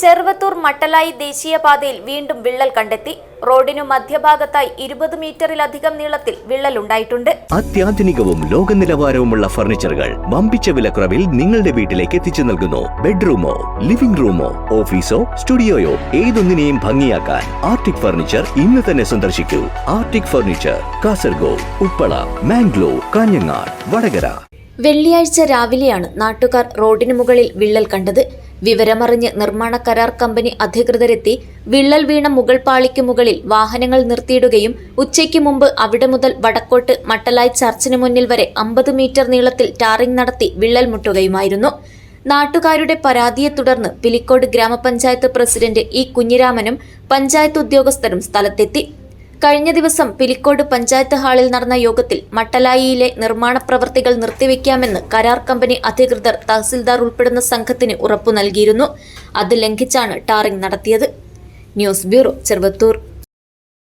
ചെറുവത്തൂർ മട്ടലായി ദേശീയപാതയിൽ വീണ്ടും വിള്ളൽ കണ്ടെത്തി. റോഡിനു മധ്യഭാഗത്തായി 20 മീറ്ററിലധികം നീളത്തിൽ വിള്ളലുണ്ടായിട്ടുണ്ട്. അത്യാധുനികവും ലോക നിലവാരവുമുള്ള ഫർണിച്ചറുകൾ വമ്പിച്ച വിലക്കുറവിൽ നിങ്ങളുടെ വീട്ടിലേക്ക് എത്തിച്ചു നൽകുന്നു. ബെഡ്റൂമോ, ലിവിംഗ് റൂമോ, ഓഫീസോ, സ്റ്റുഡിയോയോ ഏതൊന്നിനെയും ഭംഗിയാക്കാൻ ആർട്ടിക് ഫർണിച്ചർ ഇന്ന് തന്നെ സന്ദർശിക്കൂ. Arctic furniture, Kasaragod, Uppala, Mangalore, Kanhangad, Vadakara. വെള്ളിയാഴ്ച രാവിലെയാണ് നാട്ടുകാർ റോഡിനു മുകളിൽ വിള്ളൽ കണ്ടത്. വിവരമറിഞ്ഞ് നിർമ്മാണ കരാർ കമ്പനി അധികൃതരെത്തി വിള്ളൽ വീണ മുകൾ പാളിക്ക് മുകളിൽ വാഹനങ്ങൾ നിർത്തിയിടുകയും ഉച്ചയ്ക്ക് മുമ്പ് അവിടെ മുതൽ വടക്കോട്ട് മട്ടലായി ചർച്ചിന് മുന്നിൽ വരെ 50 മീറ്റർ നീളത്തിൽ ടാറിംഗ് നടത്തി വിള്ളൽ മുട്ടുകയുമായിരുന്നു. നാട്ടുകാരുടെ പരാതിയെ തുടർന്ന് പിലിക്കോട് ഗ്രാമപഞ്ചായത്ത് പ്രസിഡന്റ് ഇ കുഞ്ഞിരാമനും പഞ്ചായത്ത് ഉദ്യോഗസ്ഥരും സ്ഥലത്തെത്തി. കഴിഞ്ഞ ദിവസം പിലിക്കോട് പഞ്ചായത്ത് ഹാളിൽ നടന്ന യോഗത്തിൽ മട്ടലായിയിലെ നിർമ്മാണ പ്രവൃത്തികൾ നിർത്തിവെക്കാമെന്ന് കരാർ കമ്പനി അധികൃതർ തഹസിൽദാർ ഉൾപ്പെടുന്ന സംഘത്തിന് ഉറപ്പു നൽകിയിരുന്നു. അത് ലംഘിച്ചാണ് ടാറിംഗ് നടത്തിയത്. News bureau, Cheruvathur.